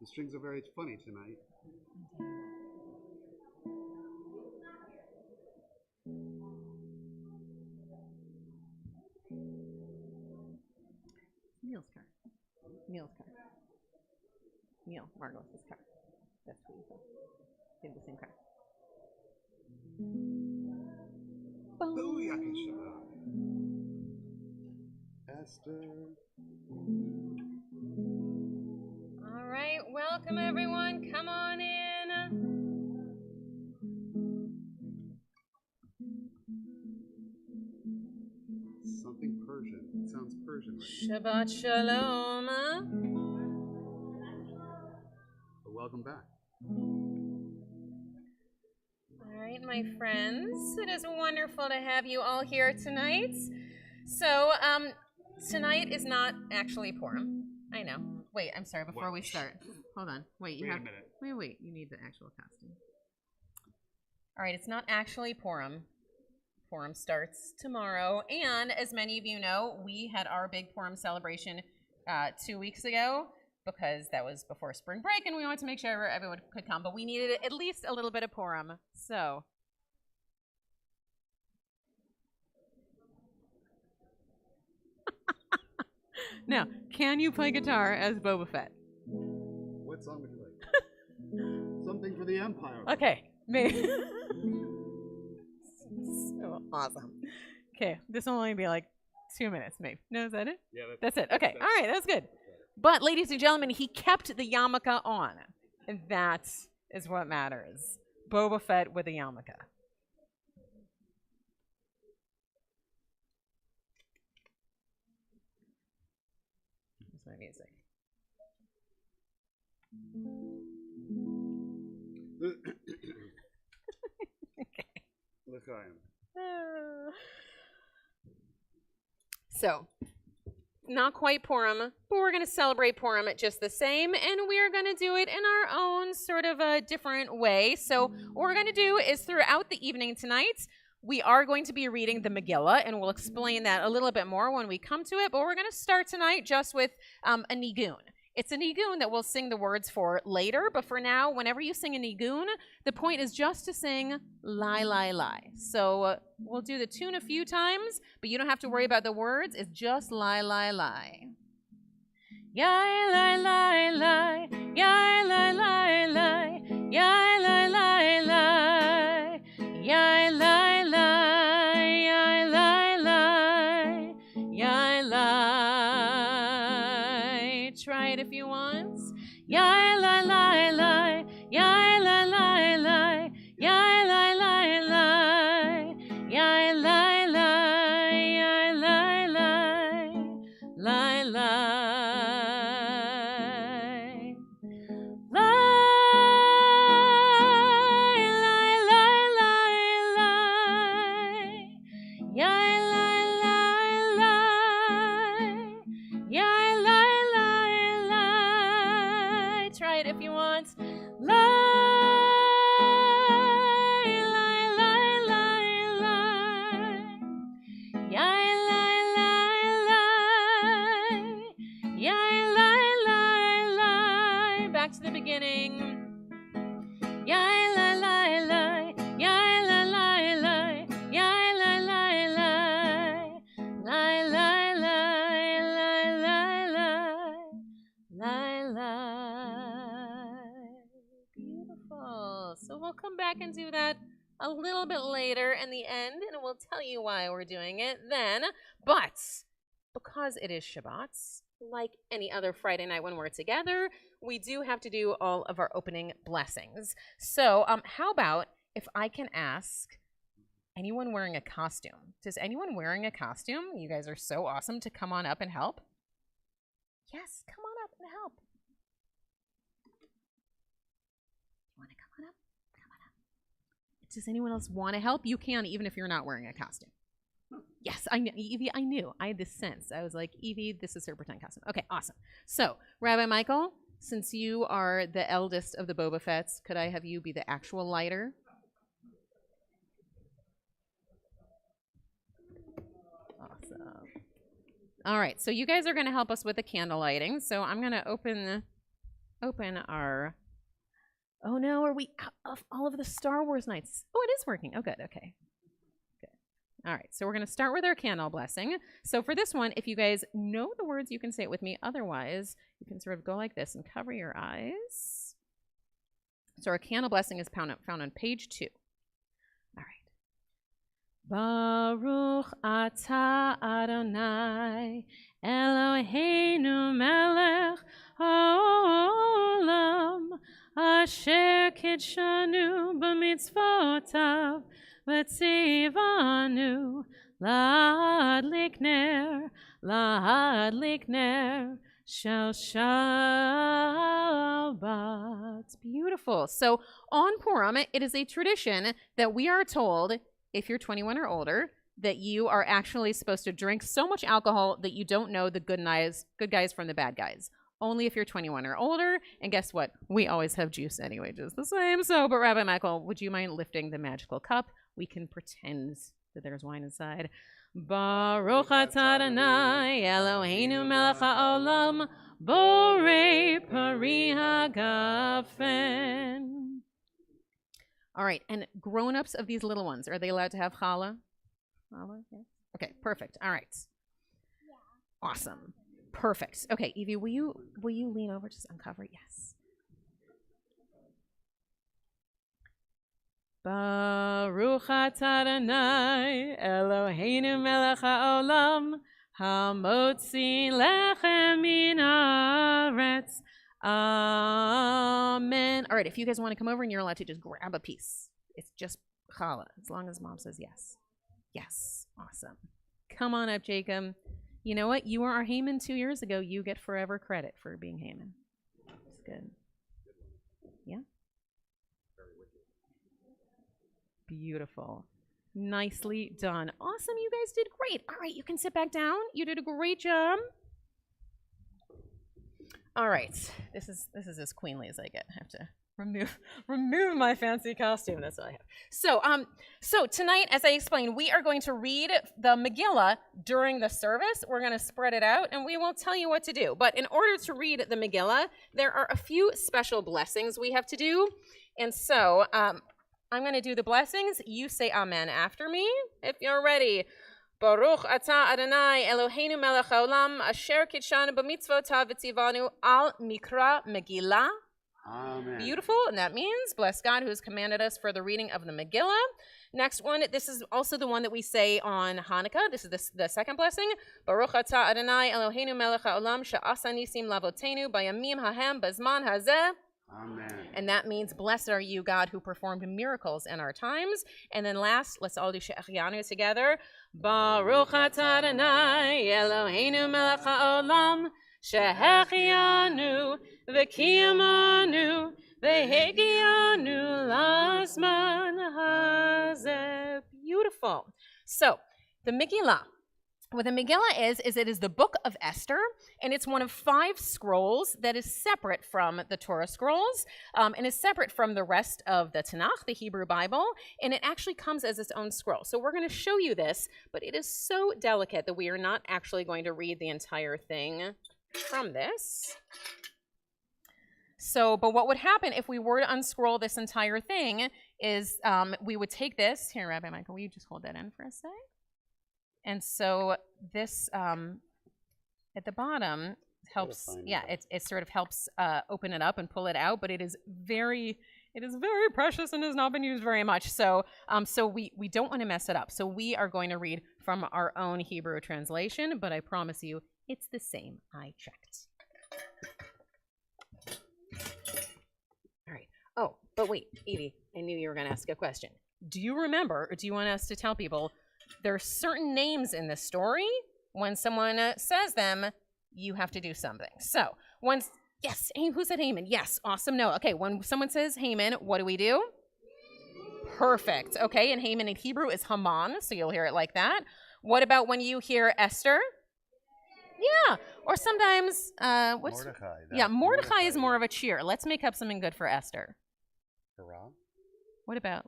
The strings are very funny tonight. Neil's car. Neil's car. Neil, Margot's car. That's what you said. They have the same car. Booyah, Shabbat. Esther. All right, welcome everyone. Come on in. Something Persian. It sounds Persian right Shabbat Shalom. But welcome back. All right, my friends. It is wonderful to have you all here tonight. So, tonight is not actually Purim. I know. Wait, I'm sorry. Before we start, hold on. Wait, a minute. Wait. You need the actual costume. All right, it's not actually Purim. Purim starts tomorrow, and as many of you know, we had our big Purim celebration 2 weeks ago because that was before spring break, and we wanted to make sure everyone could come. But we needed at least a little bit of Purim, so. Now, can you play guitar as Boba Fett? What song would you like? Something for the Empire. Okay, maybe. So awesome. Okay, this will only be like 2 minutes, maybe. No, is that it? Yeah, that's it. Okay, all right, that's good. But, ladies and gentlemen, he kept the yarmulke on, and that is what matters. Boba Fett with a yarmulke. music. So, not quite Purim, but we're going to celebrate Purim just the same, and we're going to do it in our own sort of a different way. So, what we're going to do is throughout the evening tonight, we are going to be reading the Megillah, and we'll explain that a little bit more when we come to it, but we're going to start tonight just with a nigun. It's a nigun that we'll sing the words for later, but for now, whenever you sing a nigun, the point is just to sing lie, lie, lie. So we'll do the tune a few times, but you don't have to worry about the words. It's just lie, lie, lie. Yai, lie, lie, lie. Yai, lie, lie, lie. Yai, lie, lie, lie. Yai, lie, lie. Yai, lie, lie. Yai, lie. Try it if you want. Yai, lie, lie, lie. Yai, lie, lie, lie. Yai, lie, lie, lie. Yai, lie, lie. Yai, lie, lie. Lie, lie. If you want. Lie, lie, lie, lie, lie. Yai, lie, lie, lie. Yai, lie, lie, lie. Back to the beginning. Yai, lie, lie, lie. Yai, lie, lie, lie. Yai, lie, lie, lie. Lie, lie, lie, lie, lie, lie. Lie, lie. So we'll come back and do that a little bit later in the end, and we'll tell you why we're doing it then. But because it is Shabbat, like any other Friday night when we're together, we do have to do all of our opening blessings. So how about if I can ask anyone wearing a costume? Does anyone wearing a costume, you guys are so awesome, to come on up and help? Yes, come on up and help. Want to come on up? Come on up. Does anyone else want to help? You can, even if you're not wearing a costume. Yes, I knew. Evie, I knew. I had this sense. I was like, Evie, this is her pretend costume. Okay, awesome. So, Rabbi Michael, since you are the eldest of the Boba Fetts, could I have you be the actual lighter? Awesome. All right, so you guys are going to help us with the candle lighting. So I'm going to open our... Oh no, are we out of all of the Star Wars nights? Oh, it is working. Oh, good. Okay. Good. All right, so we're going to start with our candle blessing. So for this one, if you guys know the words, you can say it with me. Otherwise, you can sort of go like this and cover your eyes. So our candle blessing is found on page 2. All right. Baruch atah Adonai Eloheinu melech haolam Asher kidshanu b'mitzvotav v'tzivanu lahadlik ner shel Shabbat. Beautiful. So on Purim, it is a tradition that we are told, if you're 21 or older, that you are actually supposed to drink so much alcohol that you don't know the good guys from the bad guys. Only if you're 21 or older. And guess what? We always have juice anyway, just the same. So, but Rabbi Michael, would you mind lifting the magical cup? We can pretend that there's wine inside. Baruch atah Adonai Eloheinu melech haolam borei pari hagafen. All right, and grown-ups of these little ones, are they allowed to have challah? Challah? Yeah. Okay, perfect. All right. Yeah. Awesome. Perfect. Okay, Evie, will you lean over, just uncover? Yes. Baruch atah Adonai Eloheinu melech haolam hamotzi lechem min haaretz. Amen. All right, if you guys want to come over, and you're allowed to just grab a piece. It's just challah, as long as Mom says yes. Yes. Awesome. Come on up, Jacob. You know what? You were our Haman 2 years ago. You get forever credit for being Haman. It's good. Yeah. Beautiful. Nicely done. Awesome. You guys did great. All right, you can sit back down. You did a great job. All right. This is as queenly as I get. I have to remove my fancy costume. That's all I have. So tonight, as I explained, we are going to read the Megillah during the service. We're going to spread it out, and we won't tell you what to do. But in order to read the Megillah, there are a few special blessings we have to do. And so I'm going to do the blessings. You say amen after me if you're ready. Baruch atah Adonai Eloheinu melech haolam asher kitshanu b'mitzvotav v'tzivanu al mikra Megillah. Amen. Beautiful, and that means bless God who has commanded us for the reading of the Megillah. Next one, this is also the one that we say on Hanukkah. This is the second blessing. Baruch atah Adonai Eloheinu melech haolam she'asa nisim lavotenu bayamim hahem bazman hazeh. Amen. And that means, blessed are you, God, who performed miracles in our times. And then last, let's all do She'echianu together. Baruch atah Adonai Eloheinu melech haolam She'echianu v'kiyamanu v'hegianu lasman hazeh. Beautiful. So, the Megillah. What the Megillah is it is the book of Esther, and it's one of 5 scrolls that is separate from the Torah scrolls, and is separate from the rest of the Tanakh, the Hebrew Bible, and it actually comes as its own scroll. So we're going to show you this, but it is so delicate that we are not actually going to read the entire thing from this. So, but what would happen if we were to unscroll this entire thing is we would take this. Here, Rabbi Michael, will you just hold that in for a sec? And so this at the bottom helps, it sort of helps open it up and pull it out, but it is very precious and has not been used very much. So we don't want to mess it up. So we are going to read from our own Hebrew translation, but I promise you it's the same. I checked. All right. Oh, but wait, Evie, I knew you were going to ask a question. Do you remember, or do you want us to tell people there are certain names in this story? When someone says them, you have to do something. So, yes, who said Haman? Yes, awesome. No, okay, when someone says Haman, what do we do? Perfect. Okay, and Haman in Hebrew is Haman, so you'll hear it like that. What about when you hear Esther? Yeah, or sometimes, Mordecai. Yeah, Mordecai is more of a cheer. Let's make up something good for Esther. Hurrah. What about,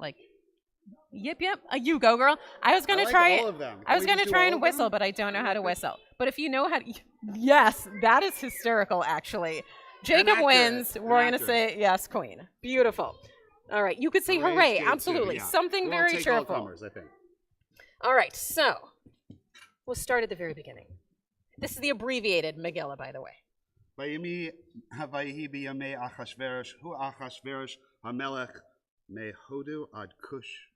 Yep. You go, girl. I was gonna try. All of them. I was gonna try and whistle, but I don't know how to whistle. But if you know how to, yes, that is hysterical. Actually, Jacob wins. We're gonna say yes, Queen. Beautiful. All right, you could say hooray. Absolutely, something very cheerful. All comers, I think. All right, so we'll start at the very beginning. This is the abbreviated Megillah, by the way. Vayimi havayihi biyamei Achashverosh hu Achashverosh hamelech mehodu ad Kush.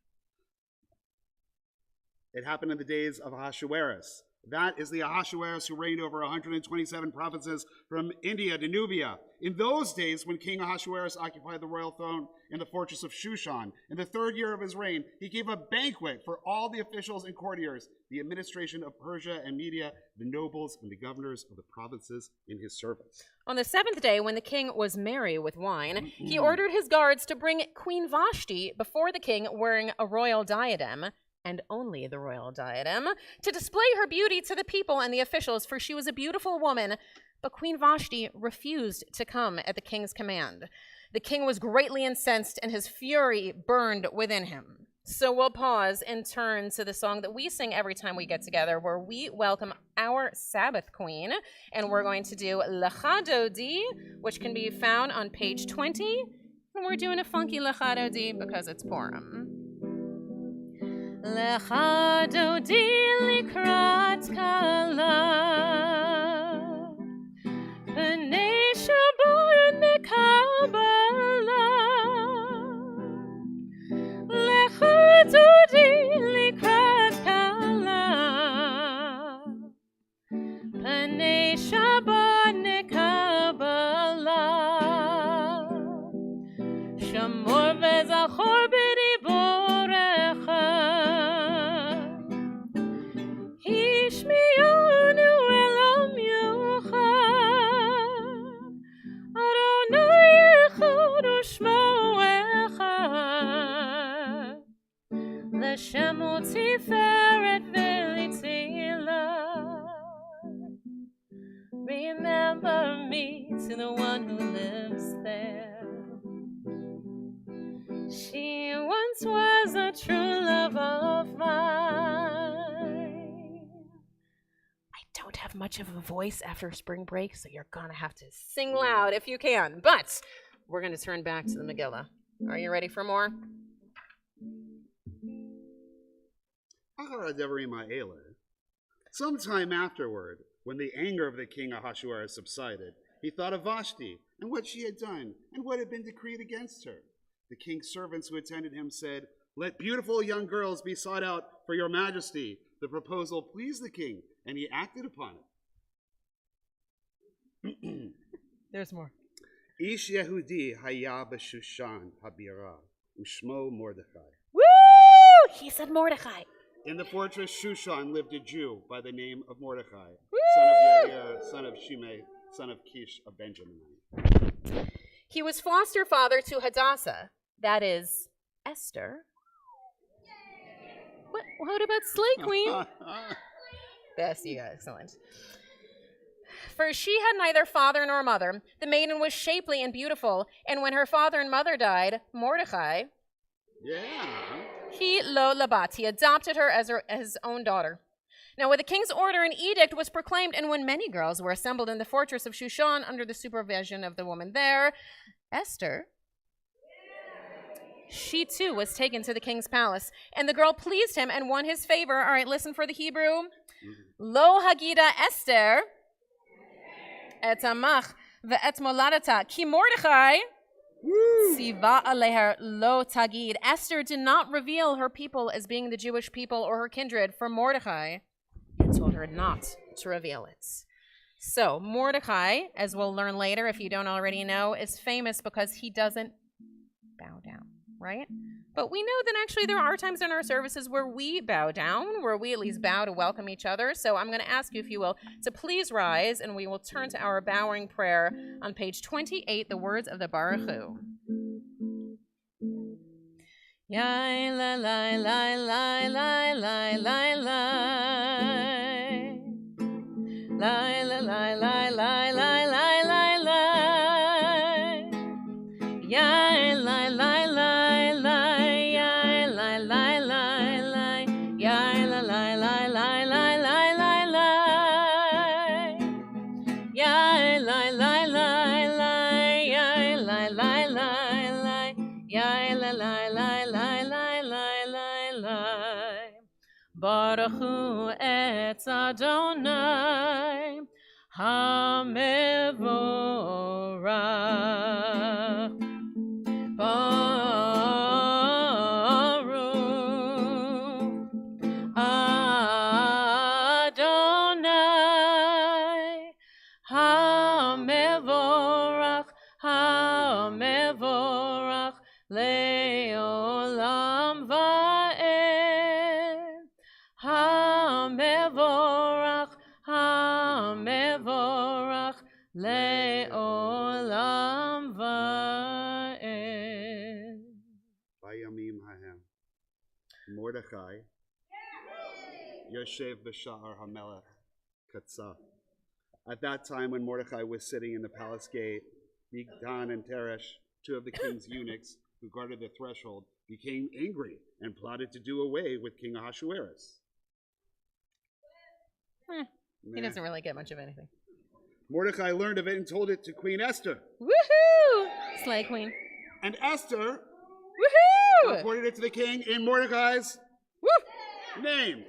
It happened in the days of Ahasuerus. That is the Ahasuerus who reigned over 127 provinces from India to Nubia. In those days, when King Ahasuerus occupied the royal throne in the fortress of Shushan, in the 3rd year of his reign, he gave a banquet for all the officials and courtiers, the administration of Persia and Media, the nobles and the governors of the provinces in his service. On the 7th day, when the king was merry with wine, he ordered his guards to bring Queen Vashti before the king wearing a royal diadem, and only the royal diadem, to display her beauty to the people and the officials, for she was a beautiful woman. But Queen Vashti refused to come at the king's command. The king was greatly incensed, and his fury burned within him. So we'll pause and turn to the song that we sing every time we get together, where we welcome our Sabbath queen, and we're going to do Lecha Dodi, which can be found on page 20, and we're doing a funky Lecha Dodi because it's Purim. Lecha Dodi likrat kala, B'nei Shabbat nekabala. Lecha Dodi likrat kala, B'nei Shabbat nekabala. Shamor v'zachor b'diborecha, Ishmiyanu L'shem u'tiferet v'litila. Remember me to the one who lives there. She once was a true love of mine. I don't have much of a voice after spring break, so you're gonna have to sing loud if you can. But we're gonna turn back to the Megillah. Are you ready for more? Sometime afterward, when the anger of the king Ahasuerus subsided, he thought of Vashti and what she had done and what had been decreed against her. The king's servants who attended him said, "Let beautiful young girls be sought out for your majesty." The proposal pleased the king, and he acted upon it. There's more. Ish Yehudi haya b'Shushan habira, ushmo Mordechai. Woo! He said Mordechai. In the fortress Shushan lived a Jew by the name of Mordechai, Woo! son of Yair, son of Shimei, son of Kish of Benjamin. He was foster father to Hadassah, that is, Esther. What about Slay Queen? Best, you guys, excellent. For she had neither father nor mother. The maiden was shapely and beautiful, and when her father and mother died, Mordechai, he lo labat, he adopted her as his own daughter. Now, with the king's order, an edict was proclaimed, and when many girls were assembled in the fortress of Shushan under the supervision of the woman there, Esther, she too was taken to the king's palace, and the girl pleased him and won his favor. All right, listen for the Hebrew. Lo hagida Esther et amach ve'et moladata ki Mordechai siva aleher lo tagid. Esther did not reveal her people as being the Jewish people or her kindred, for Mordechai and told her not to reveal it. So Mordechai, as we'll learn later if you don't already know, is famous because he doesn't bow down, right? But we know that actually there are times in our services where we bow down, where we at least bow to welcome each other. So I'm going to ask you, if you will, to please rise, and we will turn to our bowing prayer on page 28, the words of the Baruch Hu. Yai la la la la la la la la la la la la la la la la Yai la la la la Yai la la la la Yai la la la la la la la la Yai la la la la Yai la la la la Yai la la la la la la la Baruch Hu et Adonai HaMevorach Baruch Adonai HaMevorach HaMevorach Le'olam va'ed HaMevorach HaMevorach Le'olam va'ed. Bayamim hahem. Mordechai Yoshev b'sha'ar hamelech katzah. At that time, when Mordechai was sitting in the palace gate, Bigdan and Teresh, two of the king's eunuchs who guarded the threshold, became angry and plotted to do away with King Ahasuerus. He doesn't really get much of anything. Mordecai learned of it and told it to Queen Esther. Woohoo! Slay Queen. And Esther Woohoo! reported it to the king in Mordecai's Woo! name.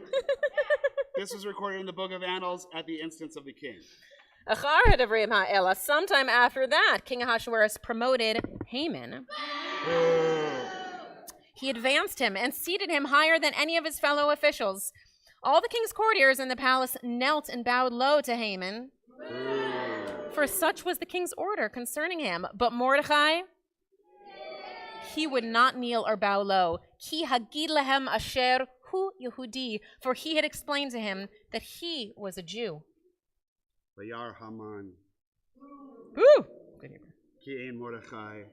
This was recorded in the book of Annals at the instance of the king. Sometime after that, King Ahasuerus promoted Haman. He advanced him and seated him higher than any of his fellow officials. All the king's courtiers in the palace knelt and bowed low to Haman, for such was the king's order concerning him. But Mordechai, he would not kneel or bow low. Ki hagid lehem asher hu Yehudi, for he had explained to him that he was a Jew. Vayar Haman Woo! ki ein Mordechai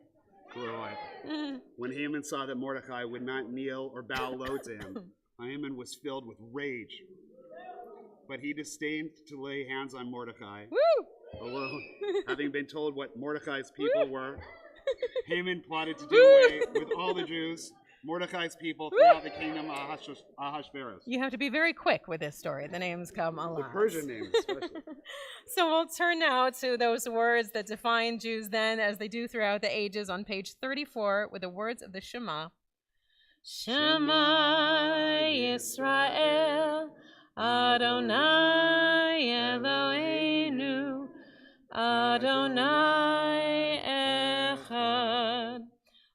When Haman saw that Mordecai would not kneel or bow low to him, Haman was filled with rage. But he disdained to lay hands on Mordecai alone. Having been told what Mordecai's people were, Haman plotted to do away with all the Jews, Mordecai's people, throughout the kingdom of Ahasuerus. You have to be very quick with this story. The names come a lot. The Persian names, especially. So we'll turn now to those words that define Jews then, as they do throughout the ages, on page 34, with the words of the Shema. Shema Yisrael, Adonai Eloheinu, Adonai Echad,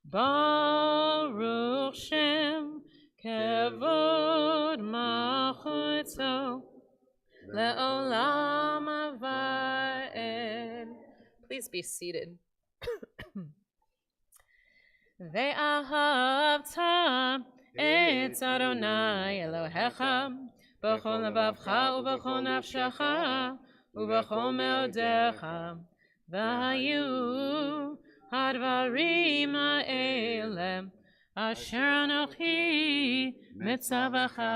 Baruch Shem, Kevod Malchuto, Le'olam Aved. Please be seated. Ve'ahavta et Adonai Elohecha b'chol levavcha u'b'chol nafshecha u'b'chol me'odecha v'hayu hadvarim ha'ele asher anochi mitzavacha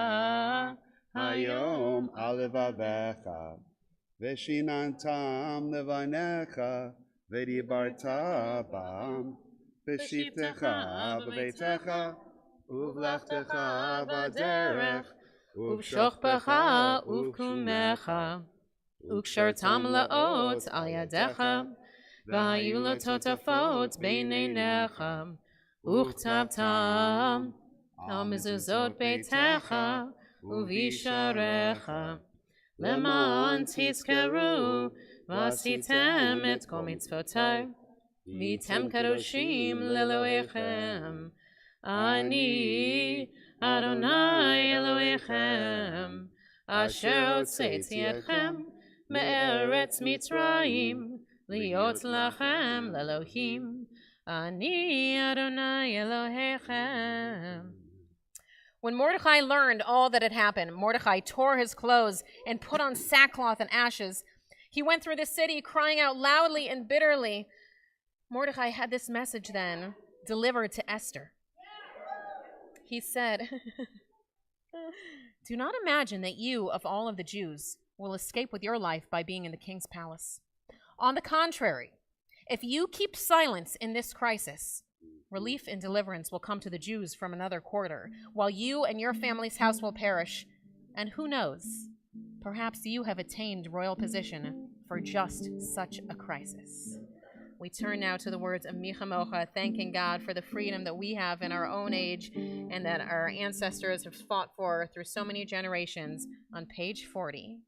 Hayom al levavecha v'shinantam levanecha v'dibarta bam v'shivtecha b'beitecha uvlachtecha b'derech uv'shochbecha uv'kumecha uv'kshartam la'ot al yadecha v'hayu la'totafot b'neinecha uchtabtam al mezuzot beitecha uvisharecha leman tizkeru v'asitem et kol mitzvotai v'item kadoshim leloechem ani Adonai Elohechem asher hotzeiti etchem me'eretz Mitzrayim liot lachem lelohim ani Adonai Elohechem. When Mordecai learned all that had happened, Mordecai tore his clothes and put on sackcloth and ashes. He went through the city crying out loudly and bitterly. Mordecai had this message then delivered to Esther. He said, "Do not imagine that you, of all of the Jews, will escape with your life by being in the king's palace. On the contrary, if you keep silence in this crisis, relief and deliverance will come to the Jews from another quarter, while you and your family's house will perish. And who knows, perhaps you have attained royal position for just such a crisis." We turn now to the words of Micha Mocha, thanking God for the freedom that we have in our own age and that our ancestors have fought for through so many generations, on page 40.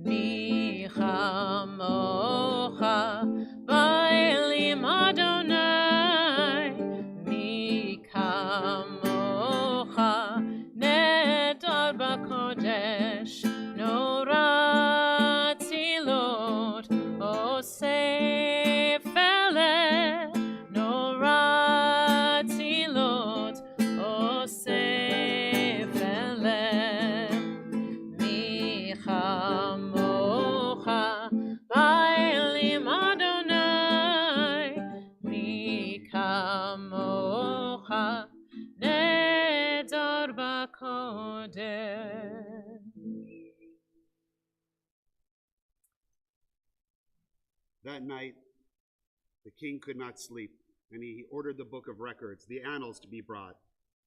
Micha Mocha, Va'elim Adonai, Micha Mocha, Nedar B'Kodesh, Norah Tzilot, Osefele, Norah Tzilot, Osefele, Micha Mocha, Va'elim Adonai, Micha Mocha, Nedar B'Kodesh. That night, the king could not sleep, and he ordered the book of records, the annals, to be brought,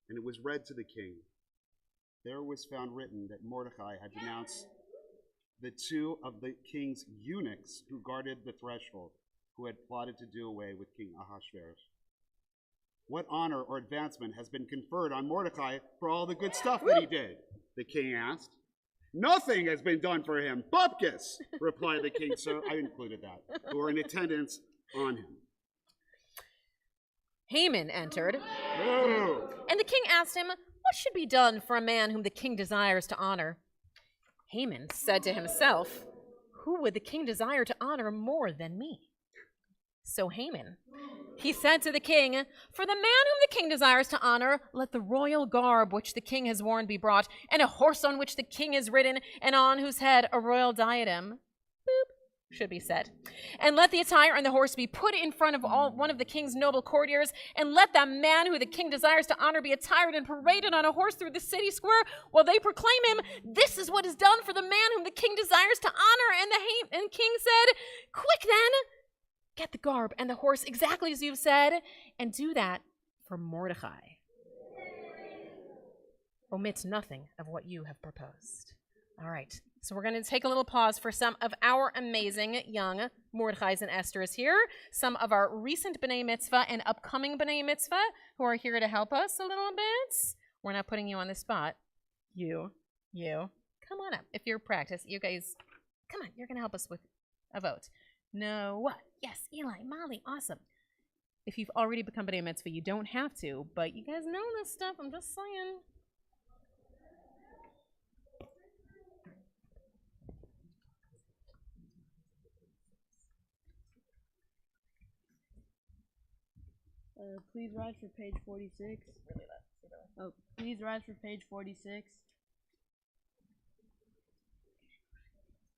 and it was read to the king. There was found written that Mordecai had denounced the two of the king's eunuchs who guarded the threshold, who had plotted to do away with King Ahasuerus. What honor or advancement has been conferred on Mordecai for all the good stuff that he did? The king asked. Nothing has been done for him. Bupkis, replied the king. So I included that, who were in attendance on him. Haman entered, Oh. and the king asked him, "What should be done for a man whom the king desires to honor?" Haman said to himself, "Who would the king desire to honor more than me?" So Haman, he said to the king, "For the man whom the king desires to honor, let the royal garb which the king has worn be brought, and a horse on which the king is ridden, and on whose head a royal diadem." Boop. should be said. And let the attire and the horse be put in front of one of the king's noble courtiers, and let that man who the king desires to honor be attired and paraded on a horse through the city square while they proclaim him, this is what is done for the man whom the king desires to honor. And the king said, quick then, get the garb and the horse exactly as you've said, and do that for Mordecai. Omit nothing of what you have proposed. All right, so we're going to take a little pause for some of our amazing young Mordechais and Esthers here, some of our recent B'nai Mitzvah and upcoming B'nai Mitzvah who are here to help us a little bit. We're not putting you on the spot. You, come on up. If you're practice, you guys, come on, you're going to help us with a vote. No, what? Yes, Eli, Molly, awesome. If you've already become B'nai Mitzvah, you don't have to, but you guys know this stuff, I'm just saying. Please rise for page 46. Oh, please rise for page 46.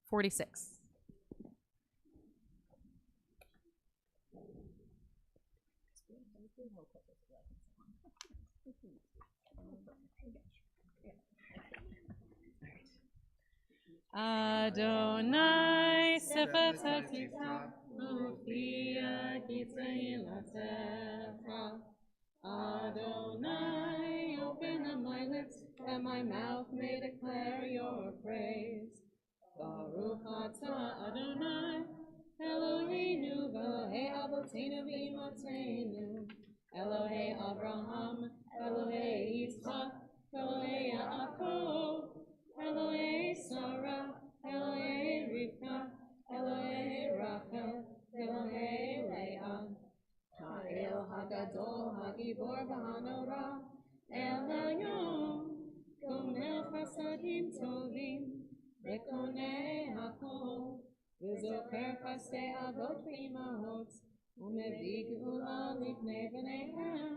46. Adonai sefer tzadika ufiya kitzei latecha. Adonai, open up my lips, that my mouth may declare your praise. Baruch atah Adonai, Eloheinu v'Elohei Avoteinu v'Imotzeinu, Elohei Abraham, Elohei Yitzchak, Elohei Yaakov, Elohei Sarah, Elohei Rivka, Elohei Rachel, Elohei Leah, Ha'el Hagadol, Hagibor v'Hanora, El Elyon, Gomel Chasadim Tovim, Rekonei Hakol, V'Zocher Chasdei Avot v'Imahot, U'Mevi Geula Lifnei B'neihem,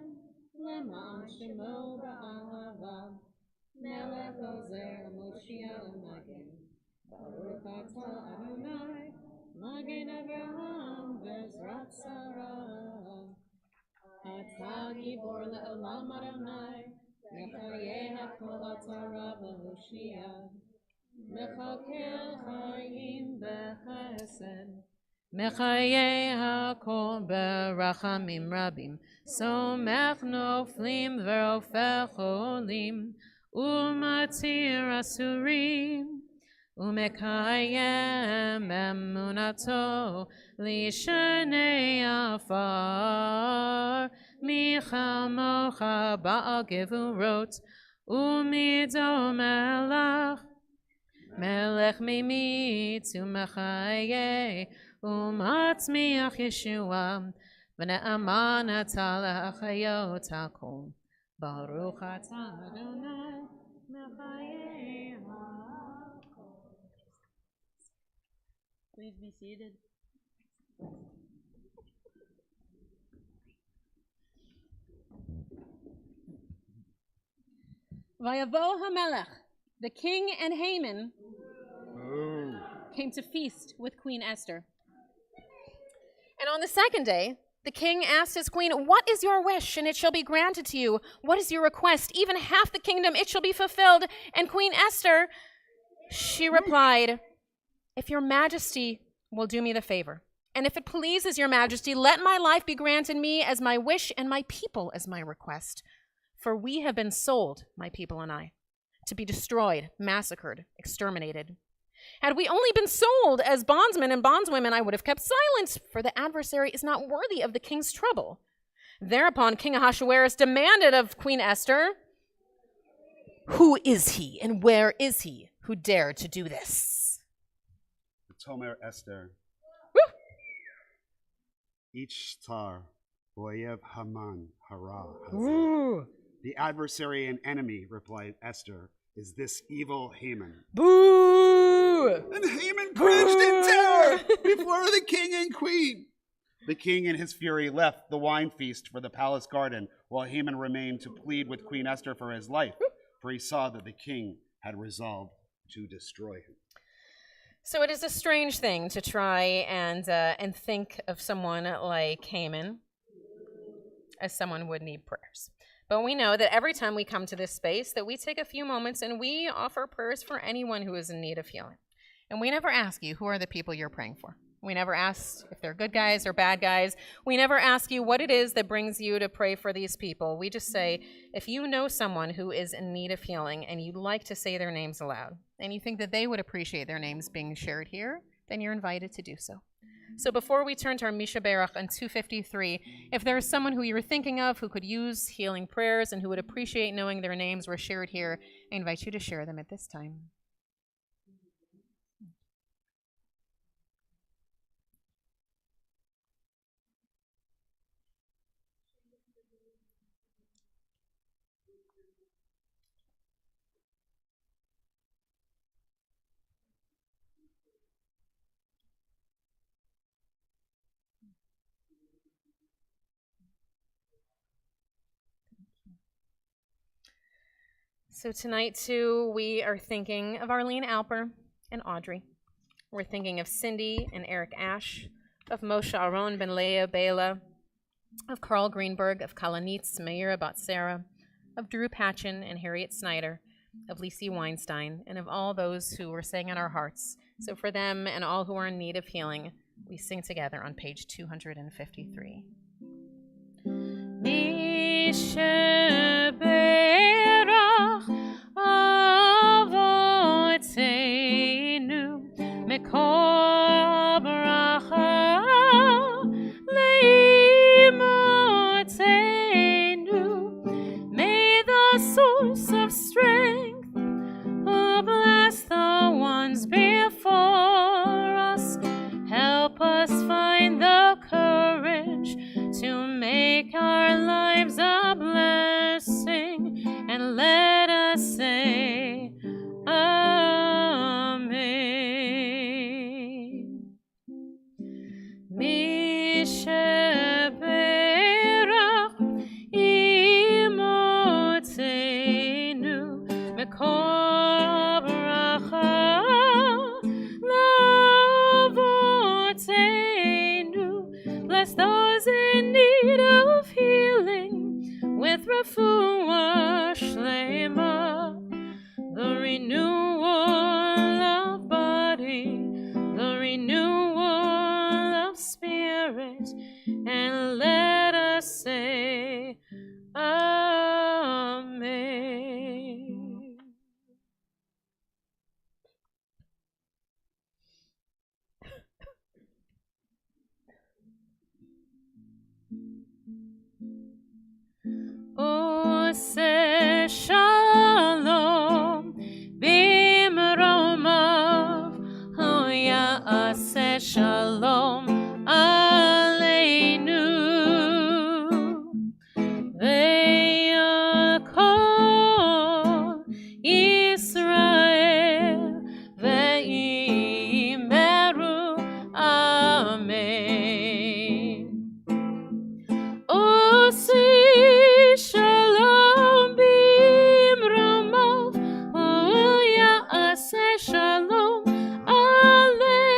Lema'an Shemo Ba'ahava, Melech Ozer Moshiach Magen, Baruch atah Adonai, Magen Avraham V'Ezrat Sarah. Atah Gibor Le'olam Adonai, Mechayeh HaKol Atara V'Moshiach, Mechakel Chayim B'Chesed, Mechayeh HaKol B'Rachamim Rabim, Somech Noflim V'Rofech Olim, Umatir Asurim, Umekayem Emunato, Lishanei Afar, Michal Mocha Ba'al Gevurot, Umido Melech, Melech Mimit, Umechaye, Umatzmiach Yeshua, V'ne'aman Atala Achayot HaKol. Baruch atah Adonai, Mechayeh HaKol. Please be seated. Vayavo HaMelech, the king and Haman came to feast with Queen Esther. And on the second day, the king asked his queen, what is your wish? And it shall be granted to you. What is your request? Even half the kingdom, it shall be fulfilled. And Queen Esther, she replied, if your majesty will do me the favor, and if it pleases your majesty, let my life be granted me as my wish and my people as my request. For we have been sold, my people and I, to be destroyed, massacred, exterminated. Had we only been sold as bondsmen and bondswomen, I would have kept silence, for the adversary is not worthy of the king's trouble. Thereupon King Ahasuerus demanded of Queen Esther, who is he and where is he who dared to do this? Tomer Esther. Woo! Each star, Oyev Haman Hara. Ooh. The adversary and enemy, replied Esther, is this evil Haman. Boo! And Haman cringed in terror before the king and queen. The king in his fury left the wine feast for the palace garden, while Haman remained to plead with Queen Esther for his life, for he saw that the king had resolved to destroy him. So it is a strange thing to try and think of someone like Haman as someone would need prayers. But we know that every time we come to this space that we take a few moments and we offer prayers for anyone who is in need of healing. And we never ask you, who are the people you're praying for? We never ask if they're good guys or bad guys. We never ask you what it is that brings you to pray for these people. We just say, if you know someone who is in need of healing and you'd like to say their names aloud, and you think that they would appreciate their names being shared here, then you're invited to do so. So before we turn to our Misha Berach on 253, if there is someone who you're thinking of who could use healing prayers and who would appreciate knowing their names were shared here, I invite you to share them at this time. So tonight, too, we are thinking of Arlene Alper and Audrey. We're thinking of Cindy and Eric Ash, of Moshe Aron ben Leah Bela, of Carl Greenberg, of Kalanitz Meira Batsera, of Drew Patchen and Harriet Snyder, of Lisi Weinstein, and of all those who were saying in our hearts. So for them and all who are in need of healing, we sing together on page 253. Avotenu mikol bracha leimotenu. May the source of strength who bless the ones before us help us find the courage to make our lives a blessing, and let us say Amen. Misheberach imotenu mikol bracha lavotenu. Bless those in need of healing with refuah shlema, the renewal of body, the renewal of spirit, and let us say Amen. Ose shalom bimromav, hoya ase shalom aleinu, ve'yakol Yisrael ve'imeru amen. Ose shalom bimromav, hoya ase shalom aleinu,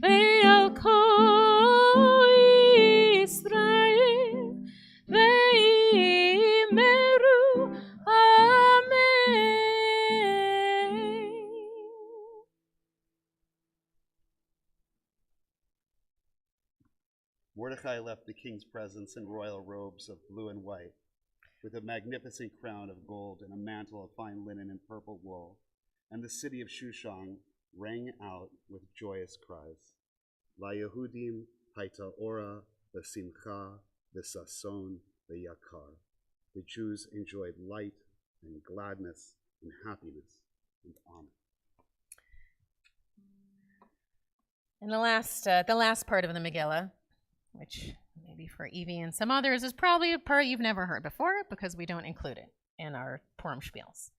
ve'yakol Yisrael ve'imeru amen. Mordecai left the king's presence in royal robes of blue and white, with a magnificent crown of gold and a mantle of fine linen and purple wool. And the city of Shushan rang out with joyous cries. La Yehudim haita ora v'simcha v'sason v'yakar. The Jews enjoyed light and gladness and happiness and honor. And the last part of the Megillah, which maybe for Evie and some others is probably a part you've never heard before because we don't include it in our Purim spiels.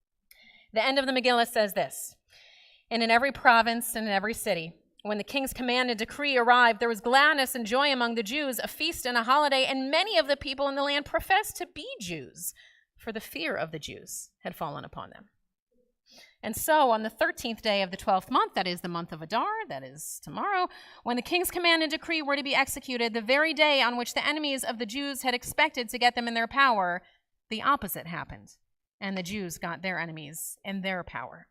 The end of the Megillah says this: and in every province and in every city, when the king's command and decree arrived, there was gladness and joy among the Jews, a feast and a holiday, and many of the people in the land professed to be Jews, for the fear of the Jews had fallen upon them. And so on the 13th day of the 12th month, that is the month of Adar, that is tomorrow, when the king's command and decree were to be executed, the very day on which the enemies of the Jews had expected to get them in their power, the opposite happened, and the Jews got their enemies in their power.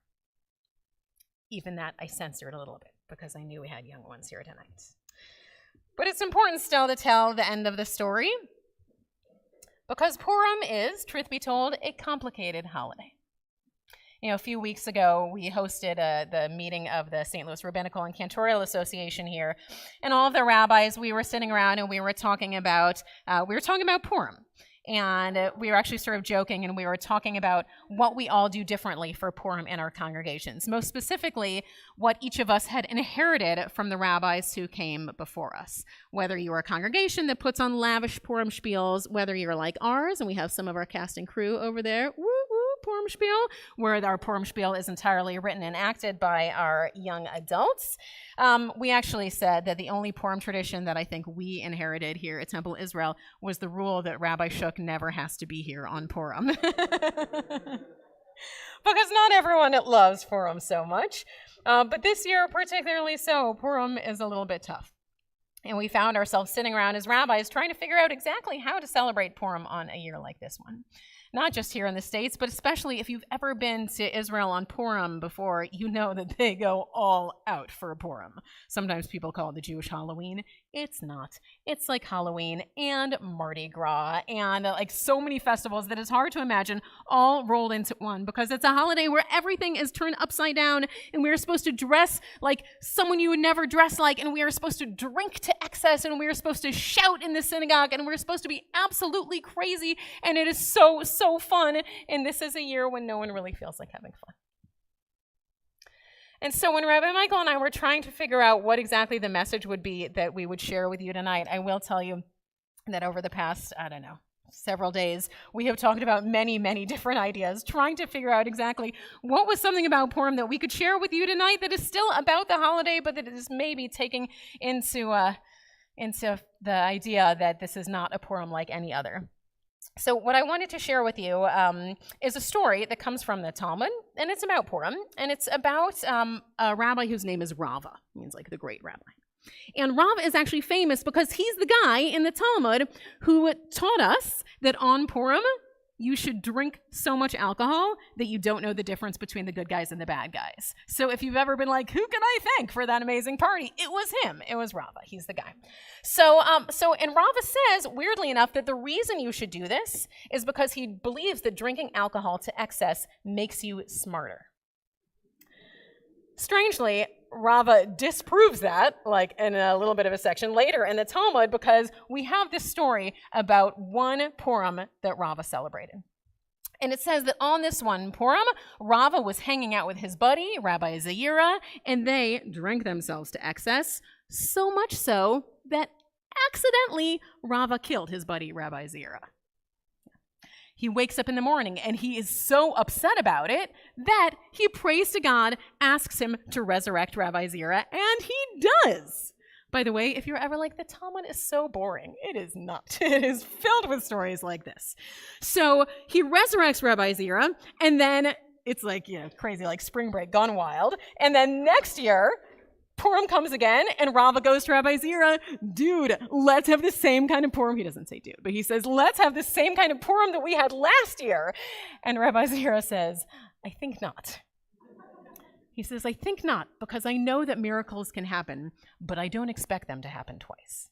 Even that I censored a little bit because I knew we had young ones here tonight. But it's important still to tell the end of the story because Purim is, truth be told, a complicated holiday. You know, a few weeks ago, we hosted the meeting of the St. Louis Rabbinical and Cantorial Association here, and all of the rabbis, we were sitting around and we were talking about Purim. And we were actually sort of joking, and we were talking about what we all do differently for Purim in our congregations. Most specifically, what each of us had inherited from the rabbis who came before us. Whether you are a congregation that puts on lavish Purim spiels, whether you're like ours, and we have some of our cast and crew over there, woo woo, Purim spiel, where our Purim spiel is entirely written and acted by our young adults. We actually said that the only Purim tradition that I think we inherited here at Temple Israel was the rule that Rabbi Shook never has to be here on Purim. Because not everyone loves Purim so much. But this year, particularly so, Purim is a little bit tough. And we found ourselves sitting around as rabbis trying to figure out exactly how to celebrate Purim on a year like this one. Not just here in the States, but especially if you've ever been to Israel on Purim before, you know that they go all out for Purim. Sometimes people call it the Jewish Halloween. It's not. It's like Halloween and Mardi Gras and like so many festivals that it's hard to imagine all rolled into one, because it's a holiday where everything is turned upside down and we're supposed to dress like someone you would never dress like, and we are supposed to drink to excess, and we are supposed to shout in the synagogue, and we're supposed to be absolutely crazy, and it is so fun, and this is a year when no one really feels like having fun. And so when Rabbi Michael and I were trying to figure out what exactly the message would be that we would share with you tonight, I will tell you that over the past, several days, we have talked about many, many different ideas, trying to figure out exactly what was something about Purim that we could share with you tonight that is still about the holiday, but that is maybe taking into the idea that this is not a Purim like any other. So what I wanted to share with you is a story that comes from the Talmud, and it's about Purim, and it's about a rabbi whose name is Rava. It means like the great rabbi. And Rava is actually famous because he's the guy in the Talmud who taught us that on Purim, you should drink so much alcohol that you don't know the difference between the good guys and the bad guys. So if you've ever been like, who can I thank for that amazing party? It was him. It was Rava. He's the guy. So Rava says, weirdly enough, that the reason you should do this is because he believes that drinking alcohol to excess makes you smarter. Strangely, Rava disproves that, like in a little bit of a section later in the Talmud, because we have this story about one Purim that Rava celebrated. And it says that on this one Purim, Rava was hanging out with his buddy, Rabbi Zahira, and they drank themselves to excess, so much so that accidentally Rava killed his buddy, Rabbi Zahira. He wakes up in the morning and he is so upset about it that he prays to God, asks him to resurrect Rabbi Zahira, and he does. By the way, if you're ever like, the Talmud is so boring, it is not. It is filled with stories like this. So he resurrects Rabbi Zahira, and then it's like, crazy, like spring break gone wild. And then next year, Purim comes again, and Rava goes to Rabbi Zahira, dude, let's have the same kind of Purim. He doesn't say dude, but he says, let's have the same kind of Purim that we had last year. And Rabbi Zahira says, I think not. He says, I think not, because I know that miracles can happen, but I don't expect them to happen twice.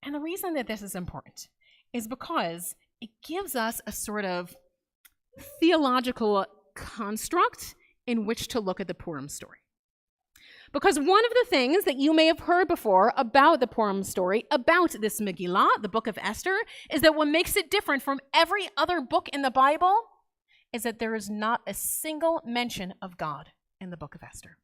And the reason that this is important is because it gives us a sort of theological construct in which to look at the Purim story. Because one of the things that you may have heard before about the Purim story, about this Megillah, the book of Esther, is that what makes it different from every other book in the Bible is that there is not a single mention of God in the book of Esther.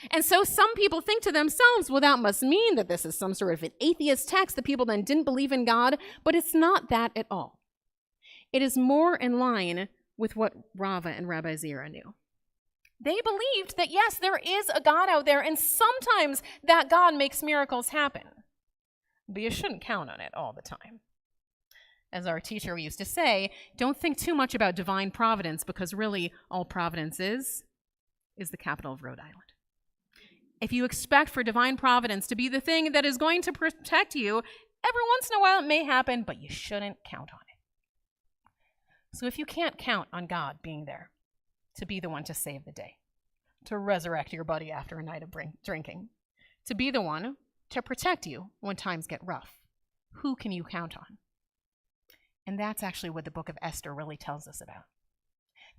And so some people think to themselves, well, that must mean that this is some sort of an atheist text that people then didn't believe in God, but it's not that at all. It is more in line with what Rava and Rabbi Zahira knew. They believed that, yes, there is a God out there, and sometimes that God makes miracles happen. But you shouldn't count on it all the time. As our teacher used to say, don't think too much about divine providence, because really all providence is the capital of Rhode Island. If you expect for divine providence to be the thing that is going to protect you, every once in a while it may happen, but you shouldn't count on it. So if you can't count on God being there to be the one to save the day, to resurrect your buddy after a night of drinking, to be the one to protect you when times get rough, who can you count on? And that's actually what the book of Esther really tells us about.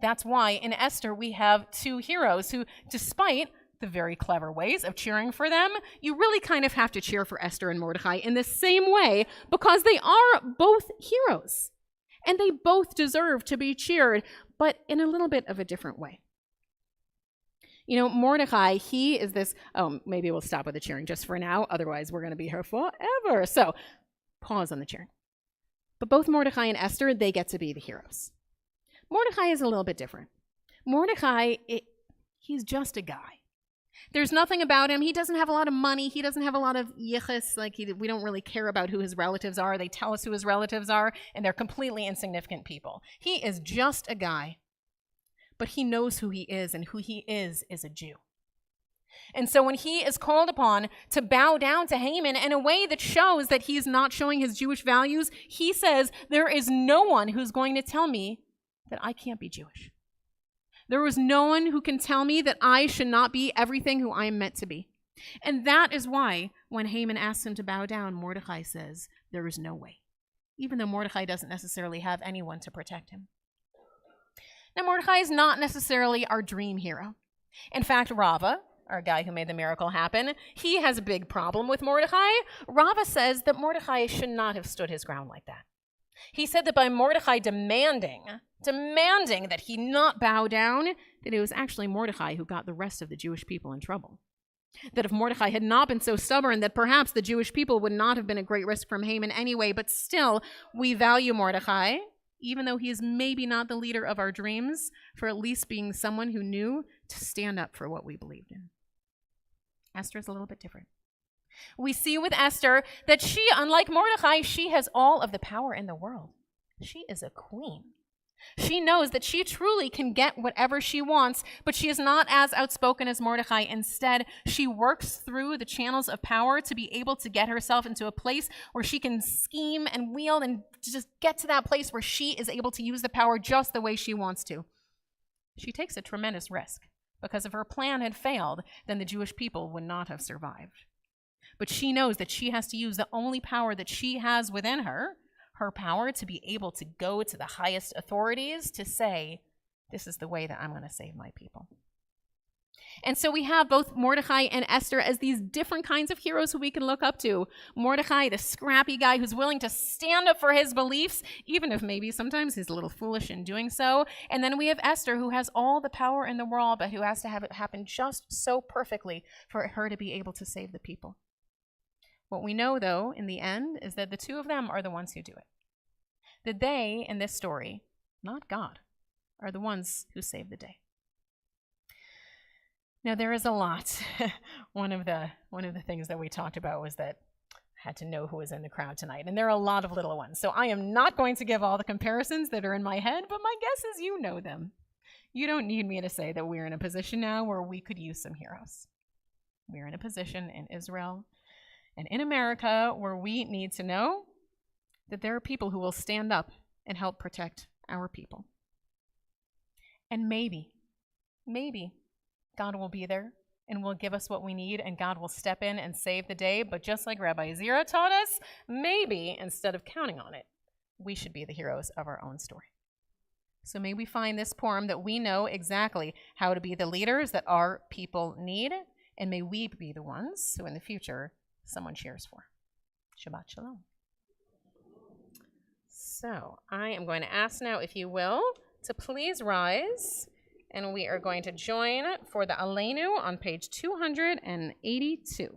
That's why in Esther we have two heroes who, despite the very clever ways of cheering for them, you really kind of have to cheer for Esther and Mordecai in the same way, because they are both heroes. And they both deserve to be cheered, but in a little bit of a different way. You know, Mordecai, he is this, maybe we'll stop with the cheering just for now, otherwise we're going to be here forever. So, pause on the cheering. But both Mordecai and Esther, they get to be the heroes. Mordecai is a little bit different. Mordecai, he's just a guy. There's nothing about him. He doesn't have a lot of money. He doesn't have a lot of yichus. We don't really care about who his relatives are. They tell us who his relatives are, and they're completely insignificant people. He is just a guy, but he knows who he is, and who he is a Jew. And so when he is called upon to bow down to Haman in a way that shows that he's not showing his Jewish values, he says, there is no one who's going to tell me that I can't be Jewish. There is no one who can tell me that I should not be everything who I am meant to be. And that is why when Haman asks him to bow down, Mordecai says, there is no way, even though Mordecai doesn't necessarily have anyone to protect him. Now, Mordecai is not necessarily our dream hero. In fact, Rava, our guy who made the miracle happen, he has a big problem with Mordecai. Rava says that Mordecai should not have stood his ground like that. He said that by Mordecai demanding that he not bow down, that it was actually Mordecai who got the rest of the Jewish people in trouble. That if Mordecai had not been so stubborn, that perhaps the Jewish people would not have been a great risk from Haman anyway, but still, we value Mordecai, even though he is maybe not the leader of our dreams, for at least being someone who knew to stand up for what we believed in. Esther is a little bit different. We see with Esther that she, unlike Mordecai, she has all of the power in the world. She is a queen. She knows that she truly can get whatever she wants, but she is not as outspoken as Mordecai. Instead, she works through the channels of power to be able to get herself into a place where she can scheme and wield and just get to that place where she is able to use the power just the way she wants to. She takes a tremendous risk, because if her plan had failed, then the Jewish people would not have survived. But she knows that she has to use the only power that she has within her power to be able to go to the highest authorities to say, this is the way that I'm going to save my people. And so we have both Mordecai and Esther as these different kinds of heroes who we can look up to. Mordecai, the scrappy guy who's willing to stand up for his beliefs, even if maybe sometimes he's a little foolish in doing so. And then we have Esther, who has all the power in the world, but who has to have it happen just so perfectly for her to be able to save the people. What we know, though, in the end, is that the two of them are the ones who do it. That they, in this story, not God, are the ones who save the day. Now, there is a lot. One of the things that we talked about was that I had to know who was in the crowd tonight, and there are a lot of little ones. So I am not going to give all the comparisons that are in my head, but my guess is you know them. You don't need me to say that we're in a position now where we could use some heroes. We're in a position in Israel and in America where we need to know that there are people who will stand up and help protect our people. And maybe God will be there and will give us what we need, and God will step in and save the day. But just like Rabbi Zira taught us, maybe instead of counting on it, we should be the heroes of our own story. So may we find this Purim that we know exactly how to be the leaders that our people need, and may we be the ones who in the future someone cheers for. Shabbat Shalom. So I am going to ask now, if you will, to please rise, and we are going to join for the Aleinu on page 282.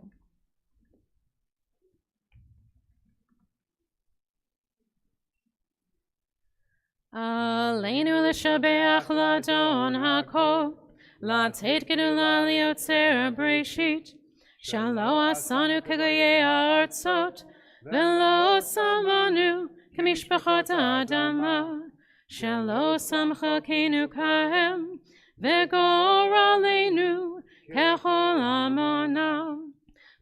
Aleinu l'shabeach l'adon hakol, l'ateit gedula liotzer breshit, shalo asanu kegoyei ha'artzot, velo samanu כמשפחות האדמה, שלא שמחקנו כהם, וגורלנו ככל עמונם.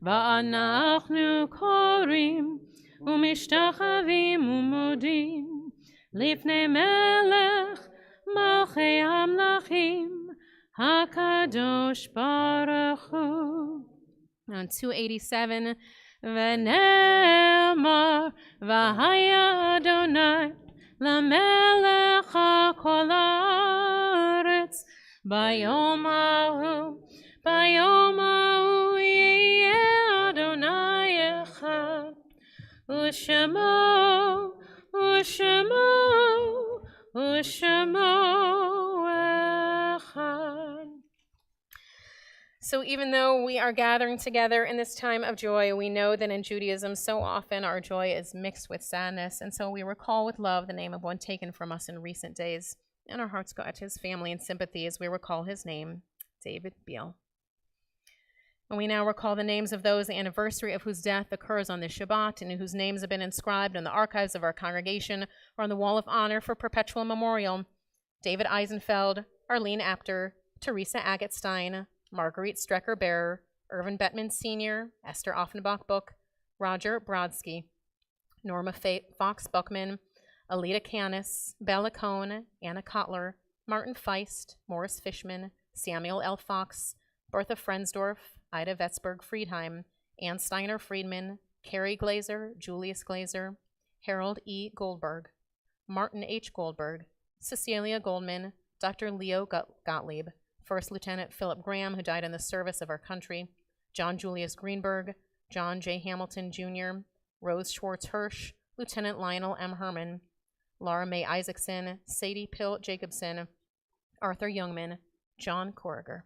ואנחנו קוראים ומשתחווים ומודים לפני מלך מלכי המלכים הקדוש ברוך הוא. On 287, ונאמר והיה אדוני למלך כל הארץ ביום ההוא יהיה אדוני אחד ושמו אחד. So even though we are gathering together in this time of joy, we know that in Judaism so often our joy is mixed with sadness, and so we recall with love the name of one taken from us in recent days, and our hearts go out to his family in sympathy as we recall his name, David Beal. And we now recall the names of those the anniversary of whose death occurs on this Shabbat, and whose names have been inscribed in the archives of our congregation or on the wall of honor for perpetual memorial. David Eisenfeld, Arlene Apter, Teresa Agatstein, Marguerite Strecker-Bearer, Irvin Bettman Sr., Esther Offenbach-Book, Roger Brodsky, Norma Fox-Buckman, Alita Canis, Bella Cohn, Anna Kotler, Martin Feist, Morris Fishman, Samuel L. Fox, Bertha Frensdorf, Ida Vetzberg-Friedheim, Ann Steiner-Friedman, Carrie Glazer, Julius Glazer, Harold E. Goldberg, Martin H. Goldberg, Cecilia Goldman, Dr. Leo Gottlieb, First Lieutenant Philip Graham, who died in the service of our country, John Julius Greenberg, John J. Hamilton, Jr., Rose Schwartz Hirsch, Lieutenant Lionel M. Herman, Laura Mae Isaacson, Sadie Pill Jacobson, Arthur Youngman, John Corriger,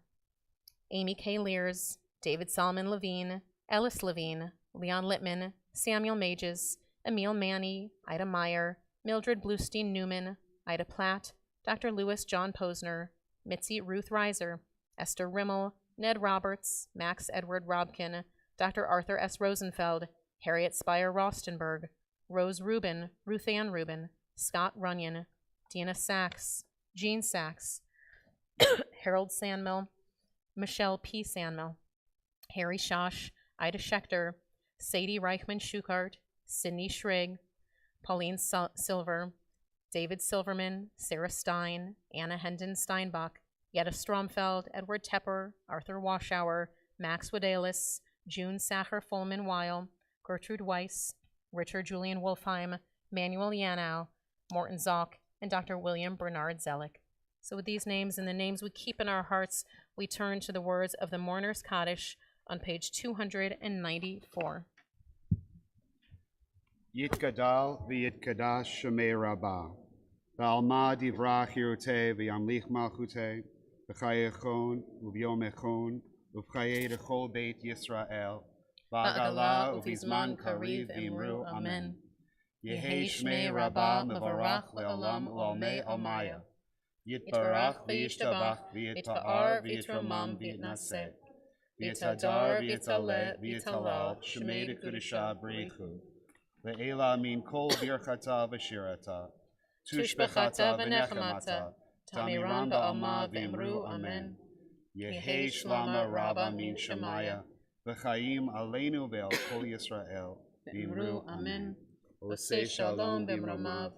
Amy K. Lears, David Solomon Levine, Ellis Levine, Leon Littman, Samuel Mages, Emil Manny, Ida Meyer, Mildred Bluestein Newman, Ida Platt, Dr. Louis John Posner, Mitzi Ruth Reiser, Esther Rimmel, Ned Roberts, Max Edward Robkin, Dr. Arthur S. Rosenfeld, Harriet Spire Rostenberg, Rose Rubin, Ruth Ann Rubin, Scott Runyon, Dina Sachs, Jean Sachs, Harold Sandmill, Michelle P. Sandmill, Harry Schosch, Ida Schechter, Sadie Reichman Schuchart, Sydney Schrigg, Pauline Silver, David Silverman, Sarah Stein, Anna Hendon Steinbach, Yetta Stromfeld, Edward Tepper, Arthur Washauer, Max Wadelis, June Sacher Fulman Weil, Gertrude Weiss, Richard Julian Wolfheim, Manuel Yanow, Morton Zock, and Dr. William Bernard Zellick. So with these names and the names we keep in our hearts, we turn to the words of the Mourner's Kaddish on page 294. Yitgadal v'yitkadash shemei rabbah, v'alma divra chirute v'yamlich malchute, v'chayechon u'vyom echon, u'v'chayei d'chol beit Yisrael, v'agala u'vizman kariv v'imru amen. Yehei shmei rabbah mevarach le'olam u'almei almaya, yitbarach v'yishtabach v'yitpa'ar v'yitromam v'yitnaseh, v'yitadar v'yitaleh v'yitalal shemei d'kudisha b'reichu, Ve'ela min kol birchata v'shirata, tushbechata v'nechemata, tamiram ba'alma v'imru amen. Yehei shlama rabba min shemaya, v'chaim aleinu ve'al kol Yisrael, v'imru amen. Oseh shalom b'mromav,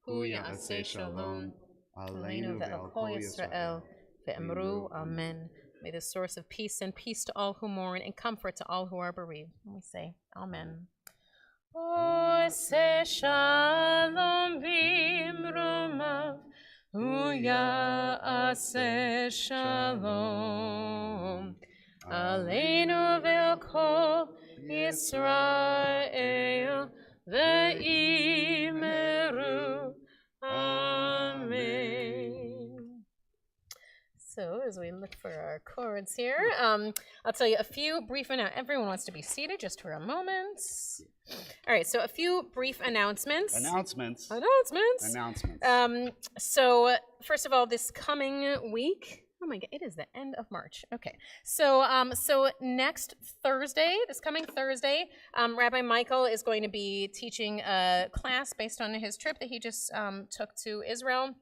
hu ya'aseh shalom, aleinu ve'al kol Yisrael, Ve'emru amen. May the source of peace and peace to all who mourn and comfort to all who are bereaved. And we say, Amen. Oseh shalom b'mromav, hu ya'aseh shalom, aleinu ve'al kol Yisrael, ve'imru amen. So as we look for our chords here, I'll tell you a few brief everyone wants to be seated just for a moment. All right, so a few brief announcements. Announcements. Announcements. Announcements. So first of all, this coming week, Oh my God, it is the end of March. Okay, so so next Thursday, this coming Thursday, Rabbi Michael is going to be teaching a class based on his trip that he just took to Israel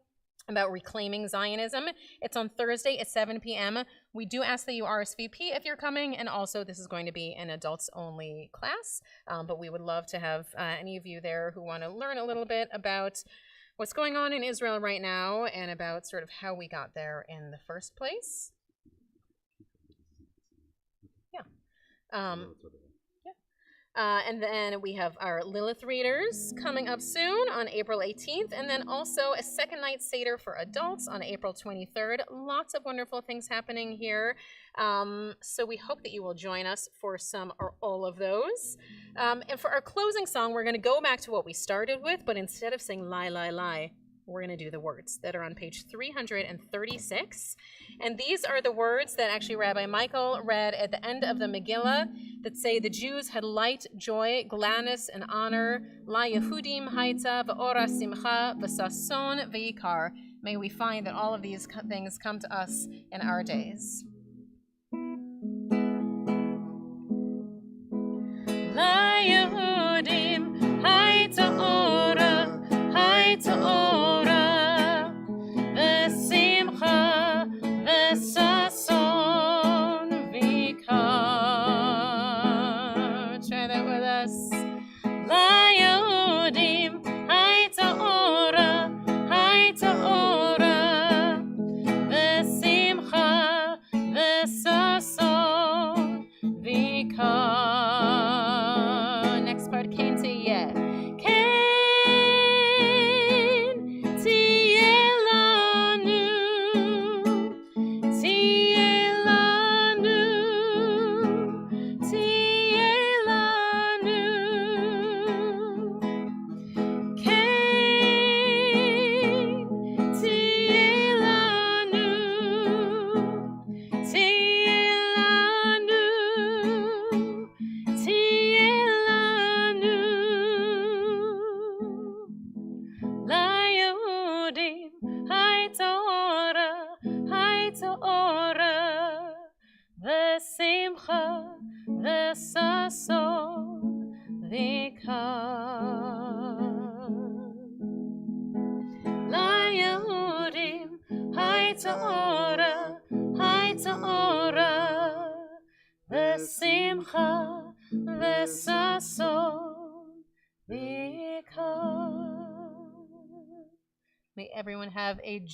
about reclaiming Zionism. It's on Thursday at 7 p.m. We do ask that you RSVP if you're coming, and also this is going to be an adults-only class, but we would love to have any of you there who want to learn a little bit about what's going on in Israel right now and about sort of how we got there in the first place. Yeah. And then we have our Lilith readers coming up soon on April 18th, and then also a second night Seder for adults on April 23rd. Lots of wonderful things happening here. So we hope that you will join us for some or all of those. And for our closing song, we're going to go back to what we started with, but instead of saying lie, lie, lie, we're going to do the words that are on page 336. And these are the words that actually Rabbi Michael read at the end of the Megillah that say the Jews had light, joy, gladness, and honor. La Yehudim haita v'ora simcha v'sason v'yikar. May we find that all of these things come to us in our days. La Yehudim haita ora, haita ora, v'simcha, v'sason, v'ikar. Try that with us. La Yehudim haita ora, v'simcha, v'sason, v'ikar. Next part, Ken tiyeh. Ken tiyeh lanu, tiyeh lanu, tiyeh lanu. Ken tiyeh lanu, tiyeh lanu, tiyeh lanu. La Yehudim haita ora, v'simcha, v'sason, v'ikar. La Yehudim haita ora, v'simcha, v'sason, v'ikar. May everyone have a